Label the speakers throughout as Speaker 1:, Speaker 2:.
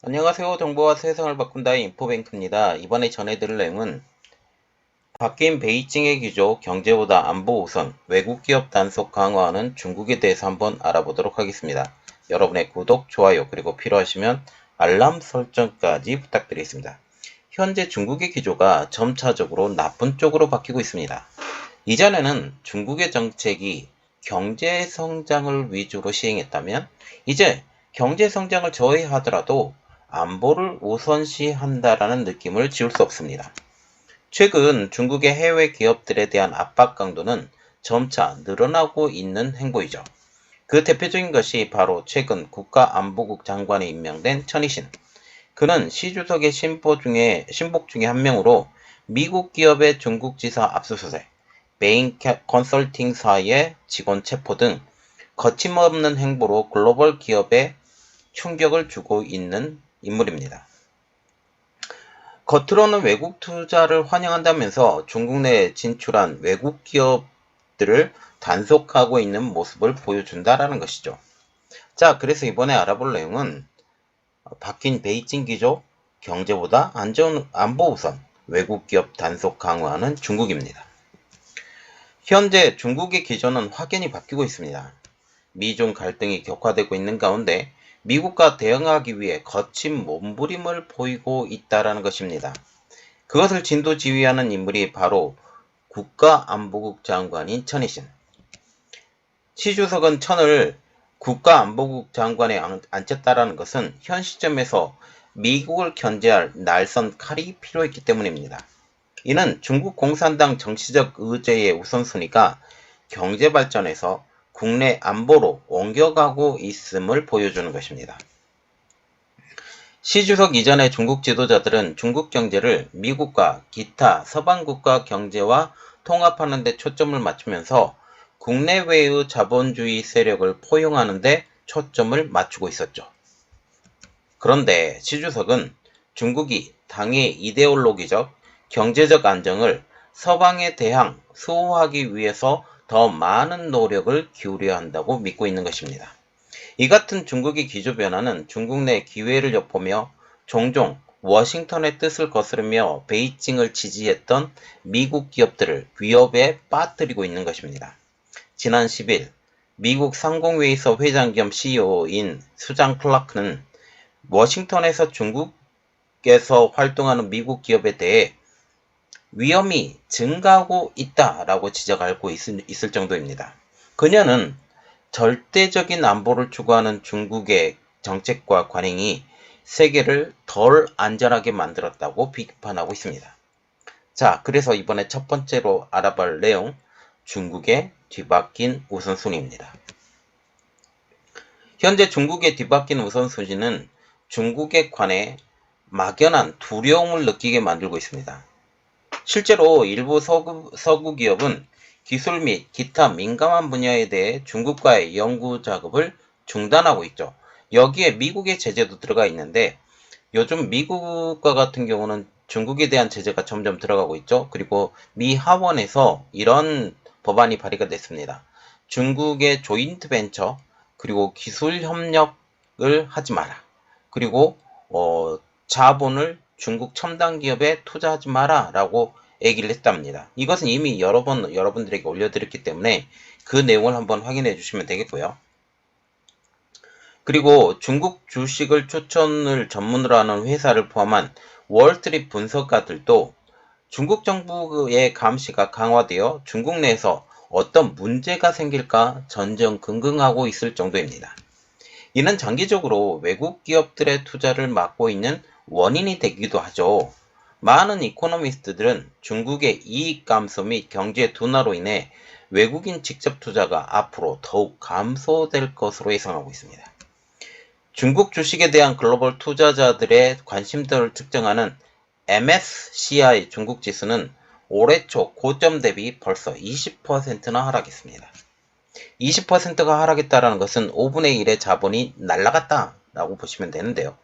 Speaker 1: 안녕하세요. 정보와 세상을 바꾼다 인포뱅크입니다. 이번에 전해드릴 내용은 바뀐 베이징의 기조, 경제보다 안보 우선, 외국 기업 단속 강화하는 중국에 대해서 한번 알아보도록 하겠습니다. 여러분의 구독, 좋아요, 그리고 필요하시면 알람 설정까지 부탁드리겠습니다. 현재 중국의 기조가 점차적으로 나쁜 쪽으로 바뀌고 있습니다. 이전에는 중국의 정책이 경제 성장을 위주로 시행했다면 이제 경제 성장을 저해하더라도 안보를 우선시한다라는 느낌을 지울 수 없습니다. 최근 중국의 해외 기업들에 대한 압박 강도는 점차 늘어나고 있는 행보이죠. 그 대표적인 것이 바로 최근 국가안보국 장관에 임명된 천이신. 그는 시 주석의 신복 중에 한 명으로 미국 기업의 중국 지사 압수수색, 메인 컨설팅사의 직원 체포 등 거침없는 행보로 글로벌 기업에 충격을 주고 있는 인물입니다. 겉으로는 외국 투자를 환영한다면서 중국 내에 진출한 외국 기업들을 단속하고 있는 모습을 보여준다라는 것이죠. 자, 그래서 이번에 알아볼 내용은 바뀐 베이징 기조, 경제보다 안보 우선, 외국 기업 단속 강화하는 중국입니다. 현재 중국의 기조는 확연히 바뀌고 있습니다. 미중 갈등이 격화되고 있는 가운데 미국과 대응하기 위해 거친 몸부림을 보이고 있다는 것입니다. 그것을 진두지휘하는 인물이 바로 국가안보국 장관인 천이신. 시 주석은 천을 국가안보국 장관에 앉혔다는 것은 현 시점에서 미국을 견제할 날선 칼이 필요했기 때문입니다. 이는 중국 공산당 정치적 의제의 우선순위가 경제 발전에서 국내 안보로 옮겨가고 있음을 보여주는 것입니다. 시 주석 이전의 중국 지도자들은 중국 경제를 미국과 기타 서방 국가 경제와 통합하는 데 초점을 맞추면서 국내외의 자본주의 세력을 포용하는 데 초점을 맞추고 있었죠. 그런데 시 주석은 중국이 당의 이데올로기적, 경제적 안정을 서방에 대항 수호하기 위해서 더 많은 노력을 기울여야 한다고 믿고 있는 것입니다. 이 같은 중국의 기조 변화는 중국 내 기회를 엿보며 종종 워싱턴의 뜻을 거스르며 베이징을 지지했던 미국 기업들을 위협에 빠뜨리고 있는 것입니다. 지난 10일 미국 상공회의소 회장 겸 CEO인 수장 클라크는 워싱턴에서 중국에서 활동하는 미국 기업에 대해 위험이 증가하고 있다라고 지적하고 있을 정도입니다. 그녀는 절대적인 안보를 추구하는 중국의 정책과 관행이 세계를 덜 안전하게 만들었다고 비판하고 있습니다. 자, 그래서 이번에 첫 번째로 알아볼 내용, 중국의 뒤바뀐 우선순위입니다. 현재 중국의 뒤바뀐 우선순위는 중국에 관해 막연한 두려움을 느끼게 만들고 있습니다. 실제로 일부 서구 기업은 기술 및 기타 민감한 분야에 대해 중국과의 연구 작업을 중단하고 있죠. 여기에 미국의 제재도 들어가 있는데 요즘 미국과 같은 경우는 중국에 대한 제재가 점점 들어가고 있죠. 그리고 미 하원에서 이런 법안이 발의가 됐습니다. 중국의 조인트 벤처 그리고 기술 협력을 하지 마라. 그리고 자본을 중국 첨단 기업에 투자하지 마라 라고 얘기를 했답니다. 이것은 이미 여러 번 여러분들에게 올려드렸기 때문에 그 내용을 한번 확인해 주시면 되겠고요. 그리고 중국 주식을 추천을 전문으로 하는 회사를 포함한 월스트리트 분석가들도 중국 정부의 감시가 강화되어 중국 내에서 어떤 문제가 생길까 전전긍긍하고 있을 정도입니다. 이는 장기적으로 외국 기업들의 투자를 막고 있는 원인이 되기도 하죠. 많은 이코노미스트들은 중국의 이익 감소 및 경제 둔화로 인해 외국인 직접 투자가 앞으로 더욱 감소될 것으로 예상하고 있습니다. 중국 주식에 대한 글로벌 투자자들의 관심도를 측정하는 MSCI 중국 지수는 올해 초 고점 대비 벌써 20%나 하락했습니다. 20%가 하락했다는 것은 5분의 1의 자본이 날아갔다라고 보시면 되는데요.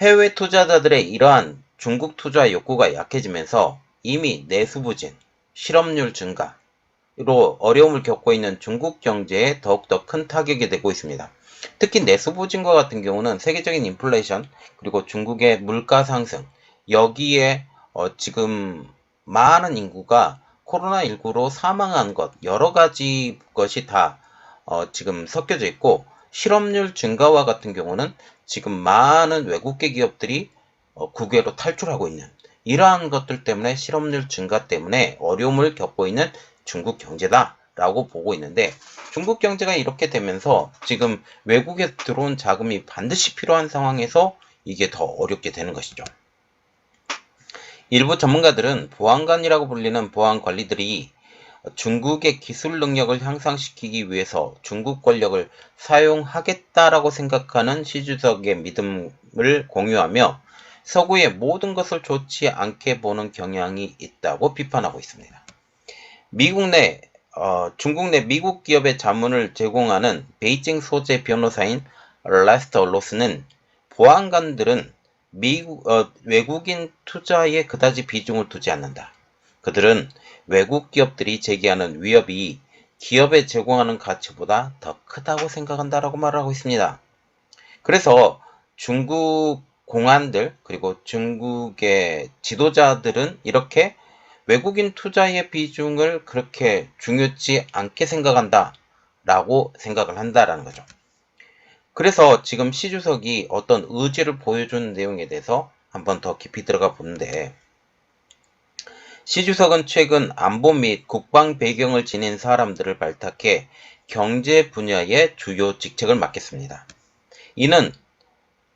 Speaker 1: 해외 투자자들의 이러한 중국 투자 욕구가 약해지면서 이미 내수 부진, 실업률 증가로 어려움을 겪고 있는 중국 경제에 더욱더 큰 타격이 되고 있습니다. 특히 내수부진과 같은 경우는 세계적인 인플레이션 그리고 중국의 물가 상승 여기에 지금 많은 인구가 코로나19로 사망한 것 여러 가지 것이 다 지금 섞여져 있고 실업률 증가와 같은 경우는 지금 많은 외국계 기업들이 국외로 탈출하고 있는 이러한 것들 때문에 실업률 증가 때문에 어려움을 겪고 있는 중국 경제다라고 보고 있는데 중국 경제가 이렇게 되면서 지금 외국에 들어온 자금이 반드시 필요한 상황에서 이게 더 어렵게 되는 것이죠. 일부 전문가들은 보안관이라고 불리는 보안 관리들이 중국의 기술 능력을 향상시키기 위해서 중국 권력을 사용하겠다라고 생각하는 시 주석의 믿음을 공유하며 서구의 모든 것을 좋지 않게 보는 경향이 있다고 비판하고 있습니다. 중국 내 미국 기업의 자문을 제공하는 베이징 소재 변호사인 레스터 로스는 보안관들은 외국인 투자에 그다지 비중을 두지 않는다. 그들은 외국 기업들이 제기하는 위협이 기업에 제공하는 가치보다 더 크다고 생각한다라고 말하고 있습니다. 그래서 중국 공안들 그리고 중국의 지도자들은 이렇게 외국인 투자의 비중을 그렇게 중요치 않게 생각한다 라고 생각을 한다라는 거죠. 그래서 지금 시 주석이 어떤 의지를 보여준 내용에 대해서 한번 더 깊이 들어가 보는데 시 주석은 최근 안보 및 국방 배경을 지닌 사람들을 발탁해 경제 분야의 주요 직책을 맡겠습니다. 이는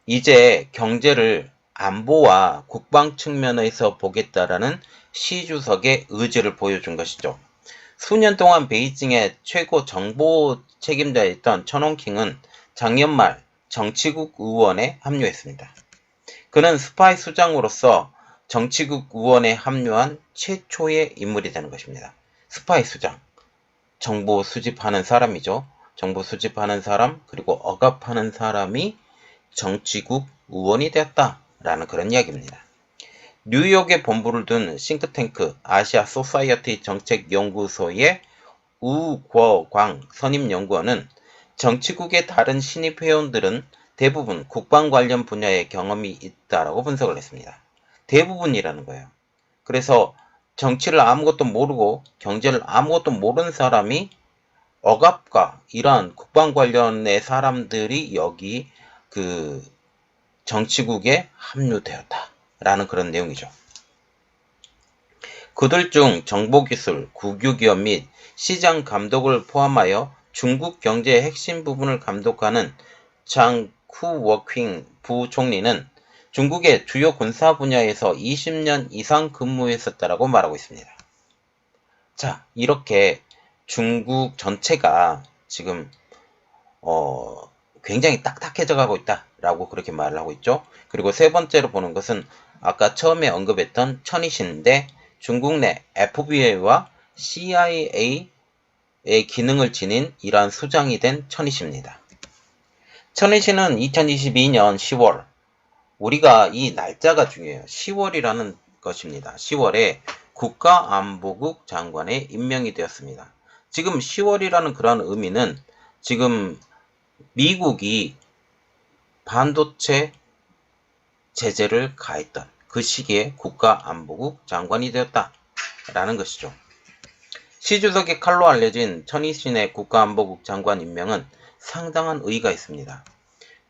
Speaker 1: 이제 경제를 안보와 국방 측면에서 보겠다라는 시 주석의 의지를 보여준 것이죠. 수년 동안 베이징의 최고 정보 책임자였던 천원킹은 작년 말 정치국 의원에 합류했습니다. 그는 스파이 수장으로서 정치국 의원에 합류한 최초의 인물이 되는 것입니다. 스파이 수장, 정보 수집하는 사람이죠. 정보 수집하는 사람, 그리고 억압하는 사람이 정치국 의원이 되었다라는 그런 이야기입니다. 뉴욕에 본부를 둔 싱크탱크 아시아 소사이어티 정책연구소의 우궈광 선임연구원은 정치국의 다른 신입 회원들은 대부분 국방 관련 분야의 경험이 있다라고 분석을 했습니다. 대부분이라는 거예요. 그래서 정치를 아무것도 모르고 경제를 아무것도 모르는 사람이 억압과 이러한 국방 관련의 사람들이 여기 그 정치국에 합류되었다라는 그런 내용이죠. 그들 중 정보기술, 국유기업 및 시장 감독을 포함하여 중국 경제의 핵심 부분을 감독하는 장 쿠워킹 부총리는 중국의 주요 군사 분야에서 20년 이상 근무했었다라고 말하고 있습니다. 자, 이렇게 중국 전체가 지금 굉장히 딱딱해져 가고 있다라고 그렇게 말을 하고 있죠. 그리고 세 번째로 보는 것은 아까 처음에 언급했던 천이신인데 중국 내 FBI와 CIA의 기능을 지닌 이러한 수장이 된 천이시입니다. 천이시는 2022년 10월 우리가 이 날짜가 중요해요. 10월이라는 것입니다. 10월에 국가안보국 장관에 임명이 되었습니다. 지금 10월이라는 그런 의미는 지금 미국이 반도체 제재를 가했던 그 시기에 국가안보국 장관이 되었다라는 것이죠. 시 주석의 칼로 알려진 천이신의 국가안보국 장관 임명은 상당한 의의가 있습니다.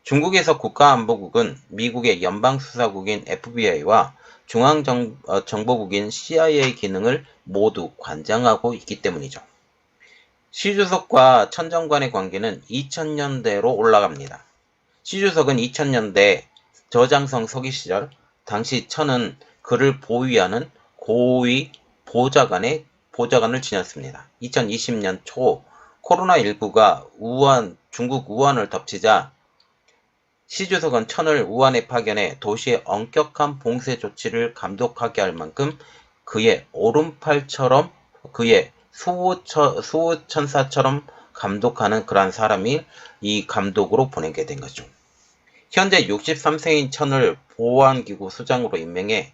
Speaker 1: 중국에서 국가안보국은 미국의 연방수사국인 FBI와 중앙정보국인 CIA 기능을 모두 관장하고 있기 때문이죠. 시 주석과 천 장관의 관계는 2000년대로 올라갑니다. 시 주석은 2000년대 저장성 서기 시절 당시 천은 그를 보위하는 고위 보좌관을 지냈습니다. 2020년 초 코로나19가 중국 우한을 덮치자 시 주석은 천을 우한에 파견해 도시의 엄격한 봉쇄 조치를 감독하게 할 만큼 그의 오른팔처럼 그의 수호천사처럼 감독하는 그러한 사람이 이 감독으로 보내게 된 거죠. 현재 63세인 천을 보안기구 수장으로 임명해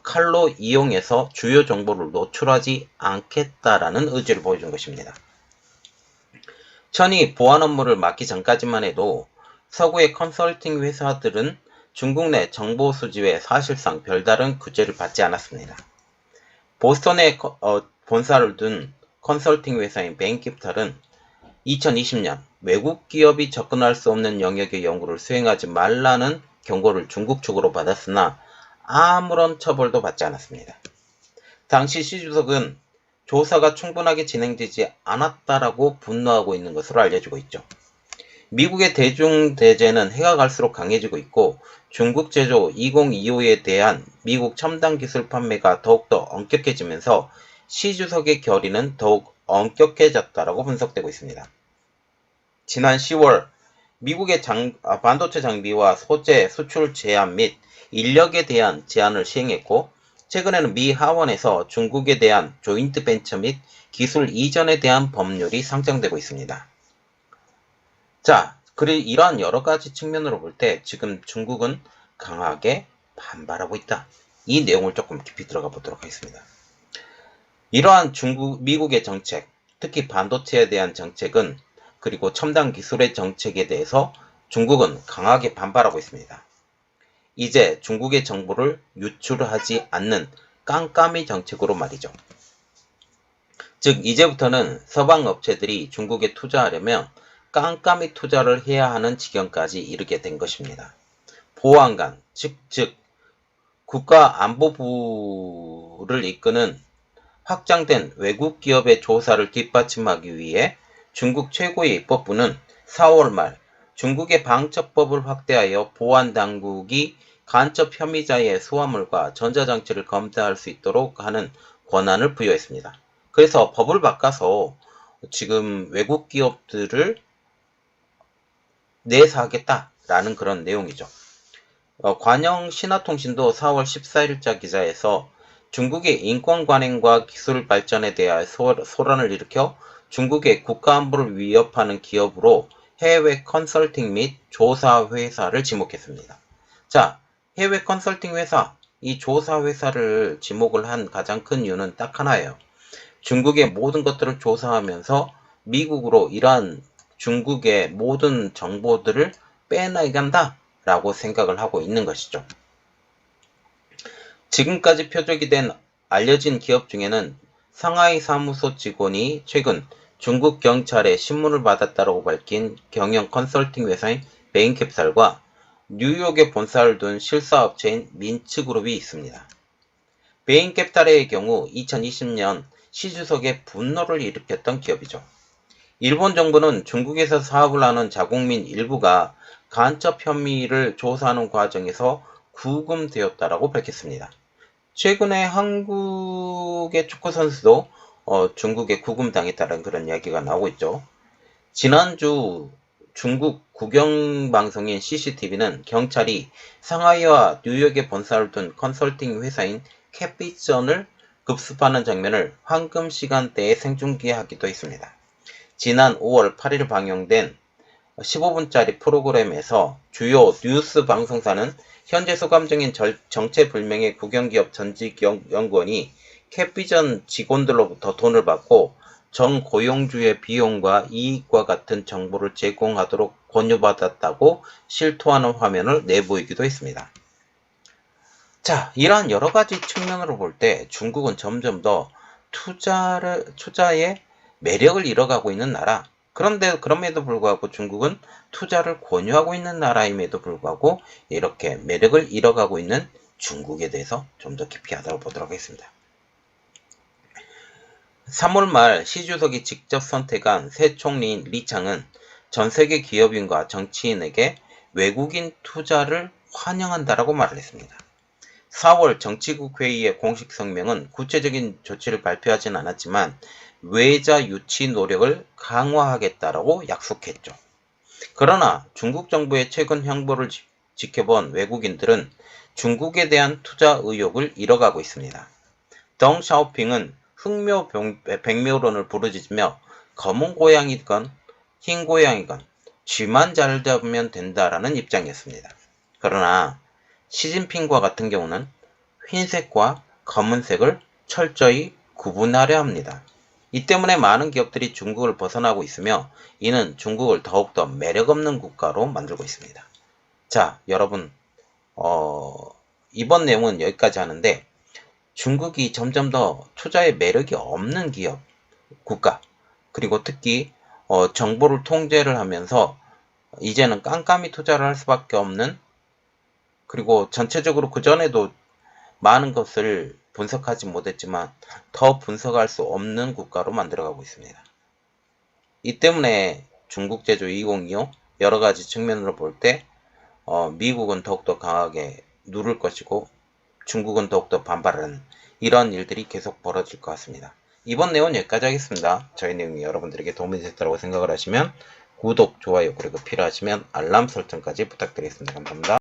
Speaker 1: 칼로 이용해서 주요 정보를 노출하지 않겠다라는 의지를 보여준 것입니다. 천이 보안 업무를 맡기 전까지만 해도 서구의 컨설팅 회사들은 중국 내 정보 수집에 사실상 별다른 규제를 받지 않았습니다. 보스턴에 본사를 둔 컨설팅 회사인 베인캐피탈은 2020년 외국 기업이 접근할 수 없는 영역의 연구를 수행하지 말라는 경고를 중국 측으로 받았으나 아무런 처벌도 받지 않았습니다. 당시 시 주석은 조사가 충분하게 진행되지 않았다라고 분노하고 있는 것으로 알려지고 있죠. 미국의 대중대제는 해가 갈수록 강해지고 있고 중국 제조 2025에 대한 미국 첨단 기술 판매가 더욱더 엄격해지면서 시 주석의 결의는 더욱 엄격해졌다라고 분석되고 있습니다. 지난 10월 미국의 반도체 장비와 소재 수출 제한 및 인력에 대한 제한을 시행했고 최근에는 미 하원에서 중국에 대한 조인트 벤처 및 기술 이전에 대한 법률이 상정되고 있습니다. 자, 그리고 이러한 여러 가지 측면으로 볼 때 지금 중국은 강하게 반발하고 있다. 이 내용을 조금 깊이 들어가 보도록 하겠습니다. 이러한 미국의 정책, 특히 반도체에 대한 정책은 그리고 첨단 기술의 정책에 대해서 중국은 강하게 반발하고 있습니다. 이제 중국의 정보를 유출하지 않는 깜깜이 정책으로 말이죠. 즉 이제부터는 서방 업체들이 중국에 투자하려면 깜깜이 투자를 해야 하는 지경까지 이르게 된 것입니다. 보안관, 즉 국가안보부를 이끄는 확장된 외국 기업의 조사를 뒷받침하기 위해 중국 최고의 입법부는 4월 말 중국의 방첩법을 확대하여 보안당국이 간첩 혐의자의 수화물과 전자장치를 검사할 수 있도록 하는 권한을 부여했습니다. 그래서 법을 바꿔서 지금 외국 기업들을 내사하겠다라는 그런 내용이죠. 관영 신화통신도 4월 14일자 기사에서 중국의 인권 관행과 기술 발전에 대한 소란을 일으켜 중국의 국가안보를 위협하는 기업으로 해외 컨설팅 및 조사 회사를 지목했습니다. 자, 해외 컨설팅 회사, 이 조사 회사를 지목을 한 가장 큰 이유는 딱 하나예요. 중국의 모든 것들을 조사하면서 미국으로 이러한 중국의 모든 정보들을 빼나간다 라고 생각을 하고 있는 것이죠. 지금까지 표적이 된 알려진 기업 중에는 상하이 사무소 직원이 최근 중국 경찰에 신문을 받았다고 밝힌 경영 컨설팅 회사인 베인캐피탈과 뉴욕에 본사를 둔 실사업체인 민츠그룹이 있습니다. 베인캐피탈의 경우 2020년 시 주석의 분노를 일으켰던 기업이죠. 일본 정부는 중국에서 사업을 하는 자국민 일부가 간첩 혐의를 조사하는 과정에서 구금되었다라고 밝혔습니다. 최근에 한국의 축구 선수도 중국에 구금당했다는 그런 이야기가 나오고 있죠. 지난주 중국 국영방송인 CCTV는 경찰이 상하이와 뉴욕에 본사를 둔 컨설팅 회사인 캡비전을 급습하는 장면을 황금 시간대에 생중계하기도 했습니다. 지난 5월 8일 방영된 15분짜리 프로그램에서 주요 뉴스 방송사는 현재 소감 중인 정체불명의 국영기업 전직 연구원이 캡비전 직원들로부터 돈을 받고 정고용주의 비용과 이익과 같은 정보를 제공하도록 권유받았다고 실토하는 화면을 내보이기도 했습니다. 자, 이러한 여러 가지 측면으로 볼 때 중국은 점점 더 투자의 매력을 잃어가고 있는 나라. 그런데 그럼에도 불구하고 중국은 투자를 권유하고 있는 나라임에도 불구하고 이렇게 매력을 잃어가고 있는 중국에 대해서 좀 더 깊이 알아보도록 하겠습니다. 3월 말 시 주석이 직접 선택한 새 총리인 리창은 전 세계 기업인과 정치인에게 외국인 투자를 환영한다라고 말을 했습니다. 4월 정치국 회의의 공식 성명은 구체적인 조치를 발표하진 않았지만 외자 유치 노력을 강화하겠다라고 약속했죠. 그러나 중국 정부의 최근 행보를 지켜본 외국인들은 중국에 대한 투자 의욕을 잃어가고 있습니다. 덩 샤오핑은 흑묘 백묘론을 부르짖으며 검은 고양이건 흰 고양이건 쥐만 잘 잡으면 된다라는 입장이었습니다. 그러나 시진핑과 같은 경우는 흰색과 검은색을 철저히 구분하려 합니다. 이 때문에 많은 기업들이 중국을 벗어나고 있으며 이는 중국을 더욱더 매력없는 국가로 만들고 있습니다. 자, 여러분 이번 내용은 여기까지 하는데 중국이 점점 더 투자에 매력이 없는 기업, 국가, 그리고 특히 정보를 통제를 하면서 이제는 깜깜이 투자를 할 수밖에 없는, 그리고 전체적으로 그전에도 많은 것을 분석하지 못했지만 더 분석할 수 없는 국가로 만들어가고 있습니다. 이 때문에 중국 제조 2025 여러 가지 측면으로 볼 때 미국은 더욱더 강하게 누를 것이고 중국은 더욱더 반발하는 이런 일들이 계속 벌어질 것 같습니다. 이번 내용은 여기까지 하겠습니다. 저희 내용이 여러분들에게 도움이 됐다고 생각을 하시면 구독, 좋아요, 그리고 필요하시면 알람 설정까지 부탁드리겠습니다. 감사합니다.